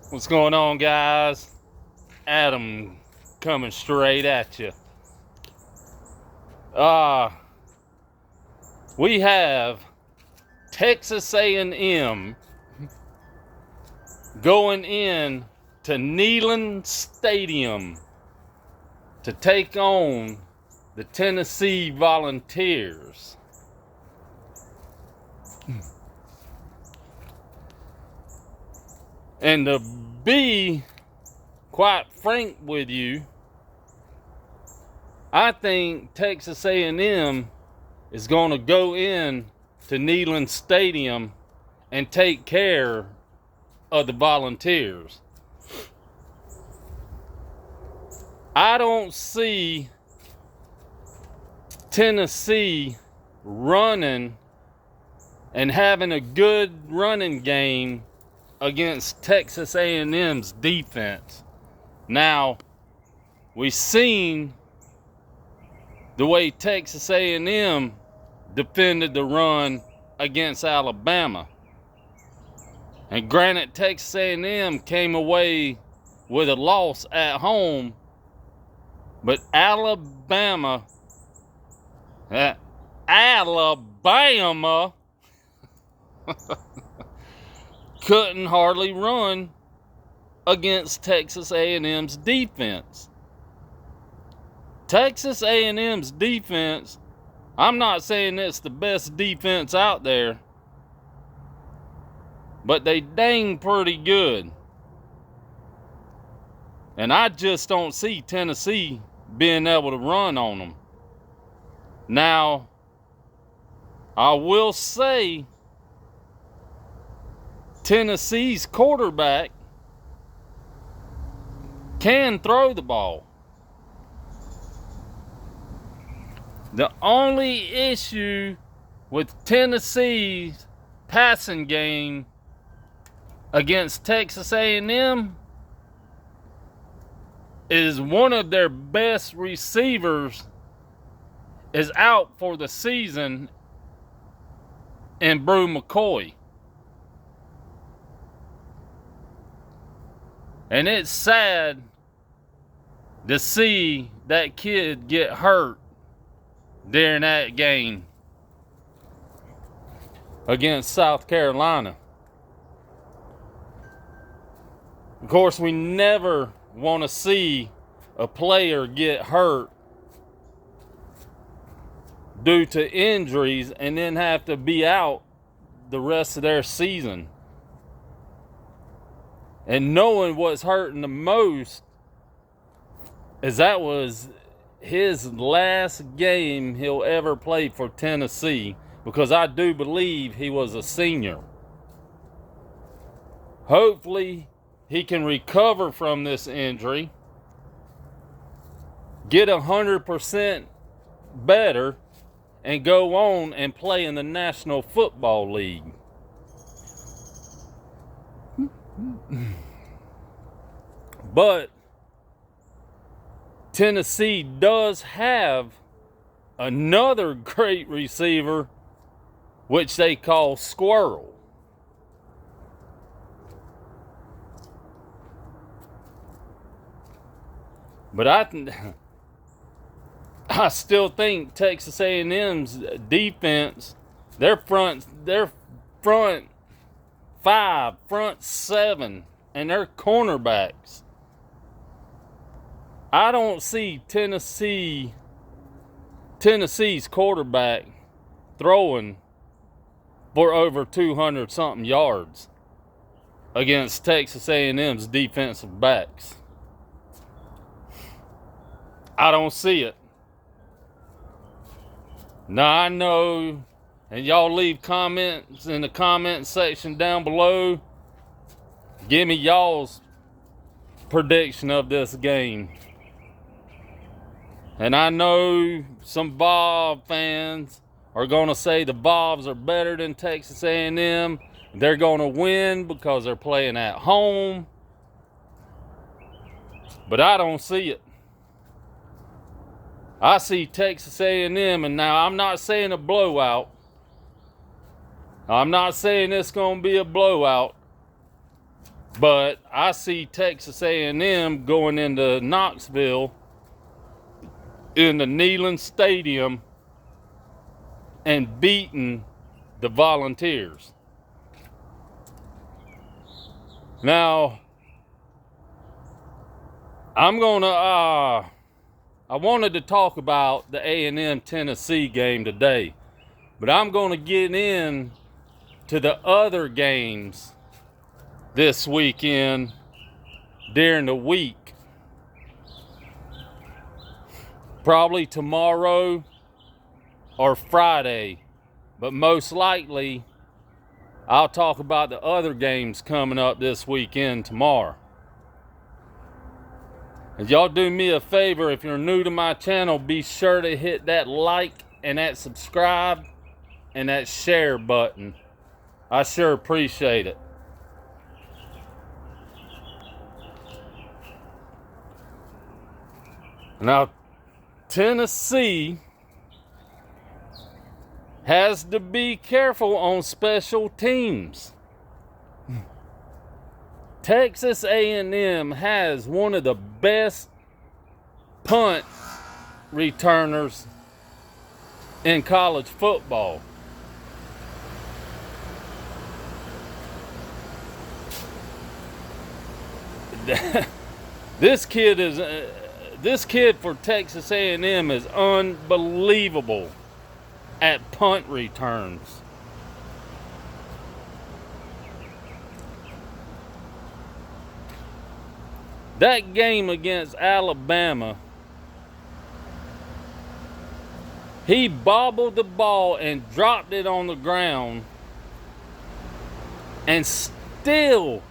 What's going on, guys? Adam coming straight at you. We have Texas A&M going in to NEYLAND Stadium to take on the Tennessee Volunteers. And to be quite frank with you, I think Texas A&M is going to go in to NEYLAND Stadium and take care of the Volunteers. I don't see Tennessee running and having a good running game against Texas A&M's defense. Now, we've seen the way Texas A&M defended the run against Alabama. And granted, Texas A&M came away with a loss at home, but Alabama couldn't hardly run against Texas A&M's defense. Texas A&M's defense, I'm not saying it's the best defense out there, but they dang pretty good. And I just don't see Tennessee being able to run on them. Now, I will say Tennessee's quarterback can throw the ball. The only issue with Tennessee's passing game against Texas A&M is one of their best receivers is out for the season in Brew McCoy. And it's sad to see that kid get hurt during that game against South Carolina. Of course, we never want to see a player get hurt due to injuries and then have to be out the rest of their season. And knowing what's hurting the most is that was his last game he'll ever play for Tennessee, because I do believe he was a senior. Hopefully he can recover from this injury, get 100% better, and go on and play in the National Football League. But Tennessee does have another great receiver, which they call Squirrel. But I still think Texas A&M's defense, their front five, front seven, and their cornerbacks, I don't see Tennessee's quarterback throwing for over 200 something yards against Texas A&M's defensive backs. I don't see it. Now, I know, and y'all leave comments in the comment section down below. Give me y'all's prediction of this game. And I know some Bob fans are going to say the Bobs are better than Texas A&M. They're going to win because they're playing at home. But I don't see it. I see Texas A&M, and now I'm not saying a blowout. I'm not saying it's going to be a blowout. But I see Texas A&M going into Knoxville in the NEYLAND Stadium and beating the Volunteers. Now, I wanted to talk about the A&M Tennessee game today, but I'm going to get in to the other games this weekend during the week. Probably tomorrow or Friday, but most likely I'll talk about the other games coming up this weekend tomorrow. And y'all do me a favor, if you're new to my channel, be sure to hit that like and that subscribe and that share button. I sure appreciate it. Now, Tennessee has to be careful on special teams. Texas A&M has one of the best punt returners in college football. This kid for Texas A&M is unbelievable at punt returns. That game against Alabama, he bobbled the ball and dropped it on the ground and still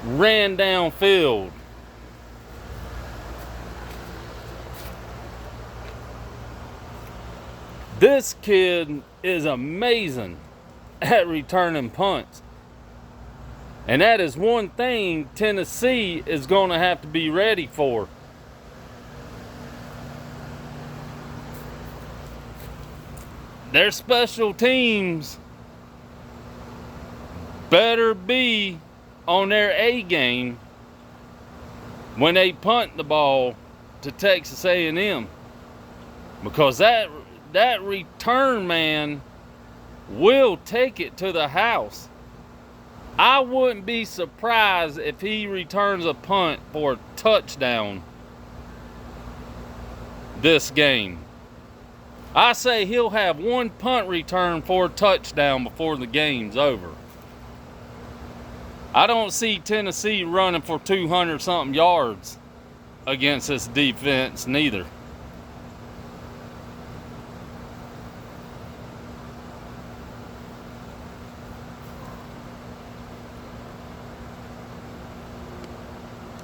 ran downfield. This kid is amazing at returning punts. And that is one thing Tennessee is going to have to be ready for. Their special teams better be on their A game when they punt the ball to Texas A&M, because that return man will take it to the house. I wouldn't be surprised if he returns a punt for a touchdown this game. I say he'll have one punt return for a touchdown before the game's over. I don't see Tennessee running for 200-something yards against this defense neither.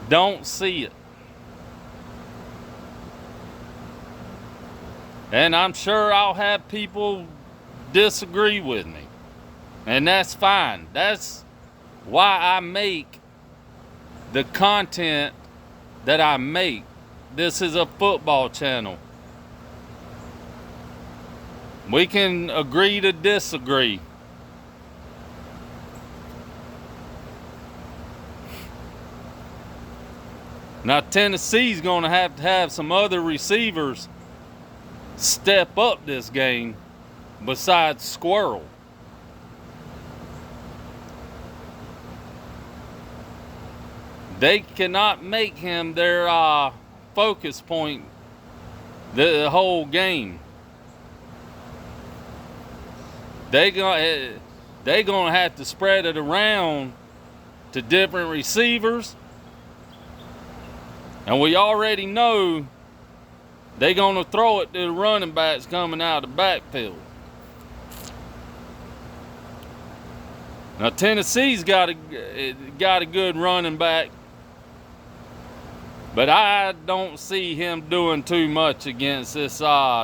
Don't see it. And I'm sure I'll have people disagree with me. And that's fine. That's why I make the content that I make. This is a football channel. We can agree to disagree. Now, Tennessee's going to have some other receivers step up this game besides Squirrel. They cannot make him their focus point the whole game. They're going to have to spread it around to different receivers. And we already know they're going to throw it to the running backs coming out of the backfield. Now, Tennessee's got a good running back, but I don't see him doing too much against this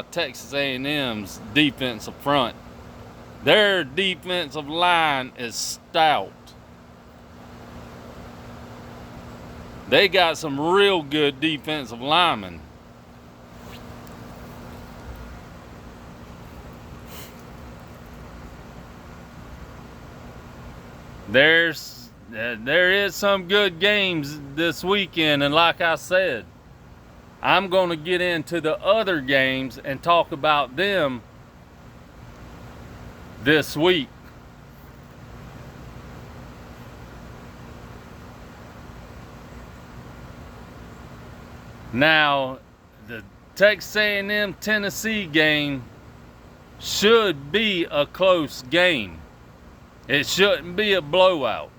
Texas A&M's defensive front. Their defensive line is stout. They got some real good defensive linemen. There's there is some good games this weekend, and like I said, I'm going to get into the other games and talk about them this week. Now, the Texas A&M Tennessee game should be a close game. It shouldn't be a blowout.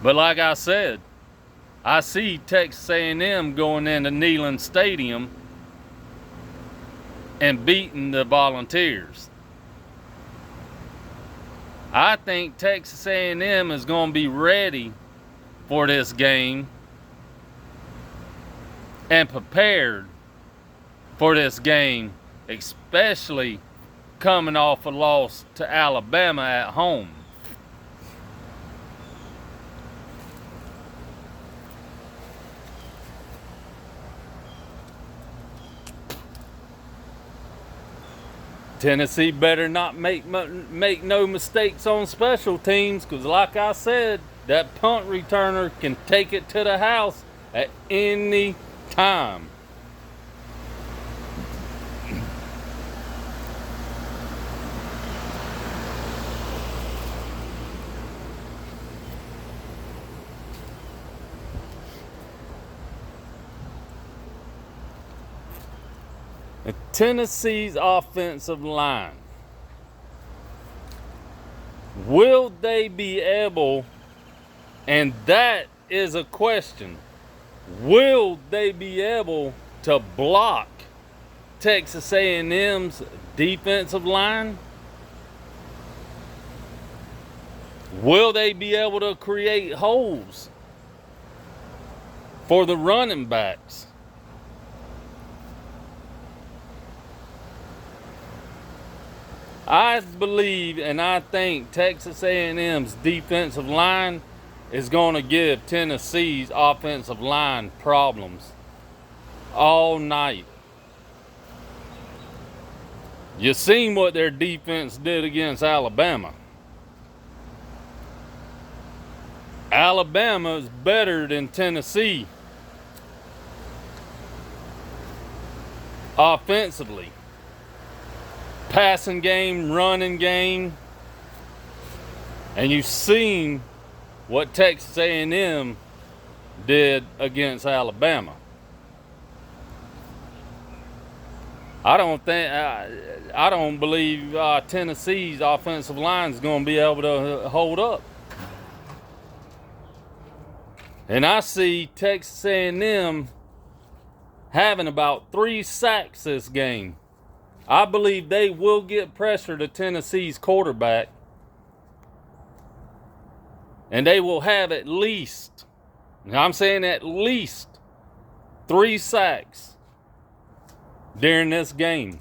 But like I said, I see Texas A&M going into NEYLAND Stadium and beating the Volunteers. I think Texas A&M is going to be ready for this game and prepared for this game, especially coming off a loss to Alabama at home. Tennessee better not make no mistakes on special teams, because like I said, that punt returner can take it to the house at any time. Tennessee's offensive line, will they be able, and that is a question, will they be able to block Texas A&M's defensive line? Will they be able to create holes for the running backs? I believe and I think Texas A&M's defensive line is going to give Tennessee's offensive line problems all night. You seen what their defense did against Alabama. Alabama is better than Tennessee offensively. Passing game, running game, and you've seen what Texas A&M did against Alabama. I don't believe Tennessee's offensive line is going to be able to hold up. And I see Texas A&M having about 3 sacks this game. I believe they will get pressure to Tennessee's quarterback, and they will have at least, I'm saying at least, 3 sacks during this game.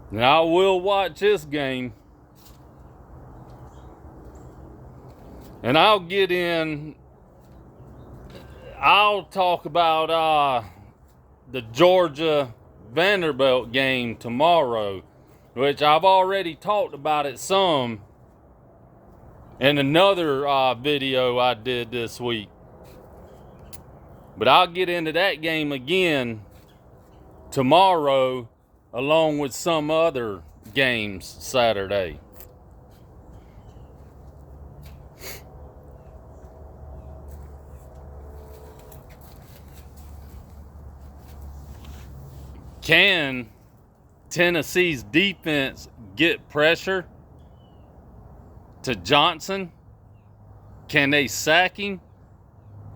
Now I will watch this game, and I'll talk about the Georgia Vanderbilt game tomorrow, which I've already talked about it some in another video I did this week. But I'll get into that game again tomorrow, along with some other games Saturday. Can Tennessee's defense get pressure to Johnson? Can they sack him?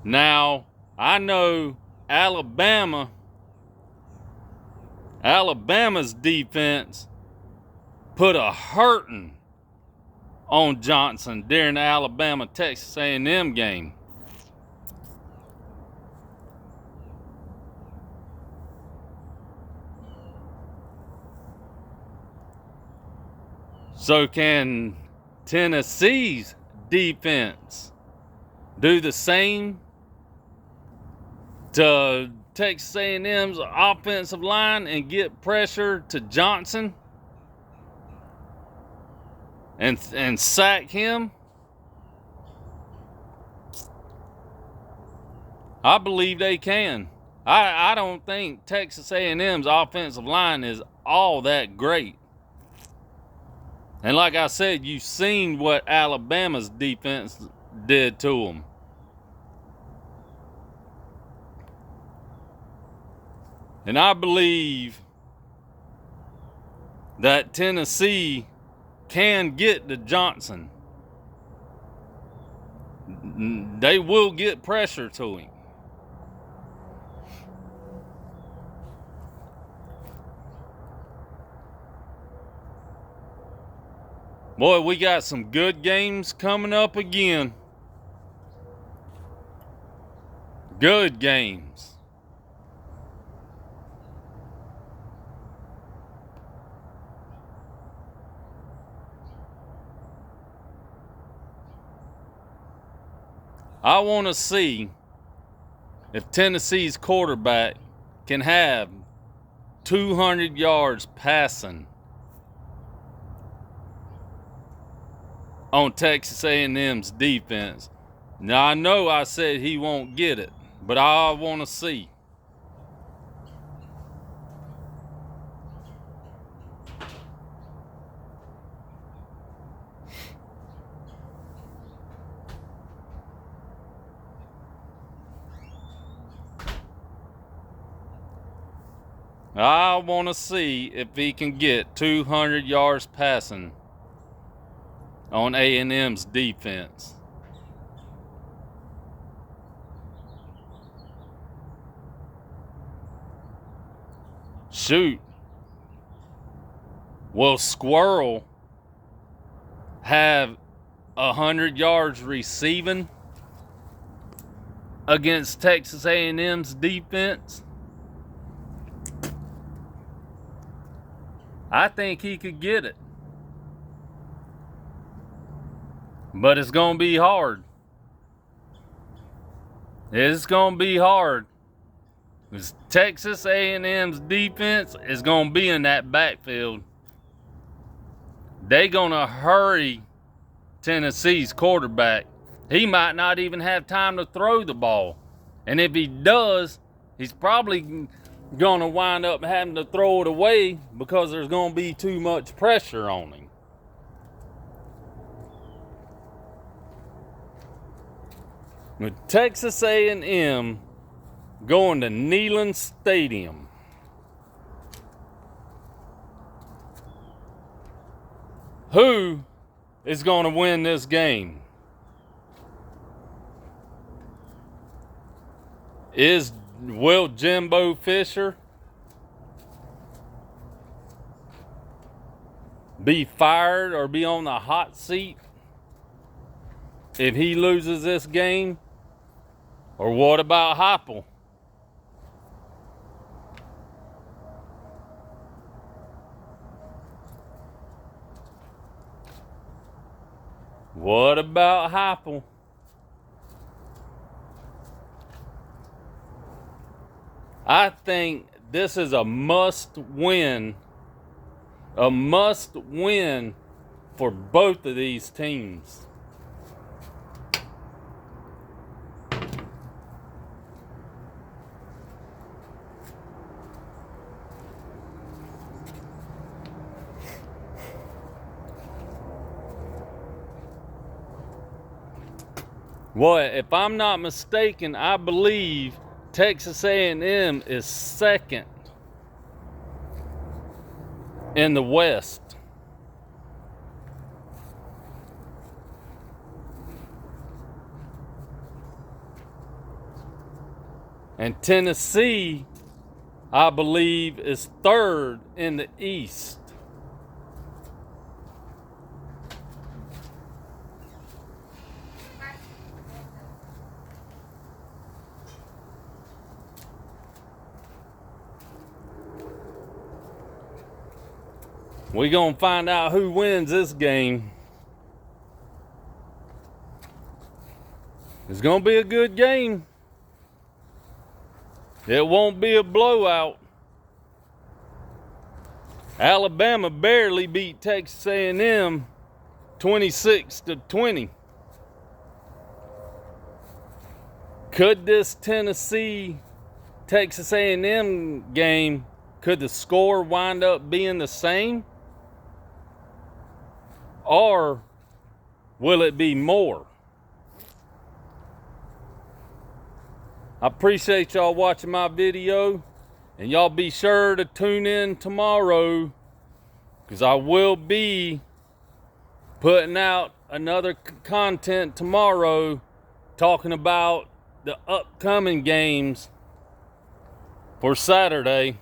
Now, I know Alabama's defense put a hurting on Johnson during the Alabama-Texas A&M game. So can Tennessee's defense do the same to Texas A&M's offensive line and get pressure to Johnson and sack him, I believe they can. I don't think Texas A&M's offensive line is all that great. And like I said, you've seen what Alabama's defense did to them. And I believe that Tennessee can get to Johnson. They will get pressure to him. Boy, we got some good games coming up again. Good games. I want to see if Tennessee's quarterback can have 200 yards passing on Texas A&M's defense. Now, I know I said he won't get it, but I want to see. I want to see if he can get 200 yards passing on A&M's defense. Shoot. Will Squirrel have 100 yards receiving against Texas A&M's defense? I think he could get it. But it's going to be hard. It's going to be hard. Because Texas A&M's defense is going to be in that backfield. They're going to hurry Tennessee's quarterback. He might not even have time to throw the ball. And if he does, he's probably going to wind up having to throw it away because there's going to be too much pressure on him. With Texas A&M going to NEYLAND Stadium, who is going to win this game? Will Jimbo Fisher be fired or be on the hot seat if he loses this game? Or what about Heupel? What about Heupel? I think this is a must win. A must win for both of these teams. Well, if I'm not mistaken, I believe Texas A&M is second in the West. And Tennessee, I believe, is third in the East. We're going to find out who wins this game. It's going to be a good game. It won't be a blowout. Alabama barely beat Texas A&M 26-20. Could this Tennessee-Texas A&M game, could the score wind up being the same? Or will it be more? I appreciate y'all watching my video, and y'all be sure to tune in tomorrow, because I will be putting out another content tomorrow talking about the upcoming games for Saturday.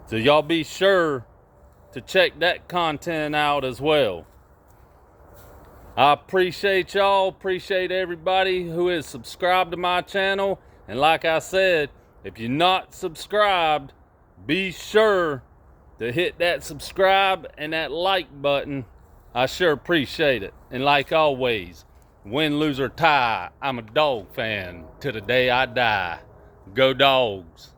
So y'all be sure to check that content out as well. I appreciate y'all, appreciate everybody who is subscribed to my channel. And like I said, if you're not subscribed, be sure to hit that subscribe and that like button. I sure appreciate it. And like always, win, lose, or tie, I'm a dog fan till the day I die. Go Dogs.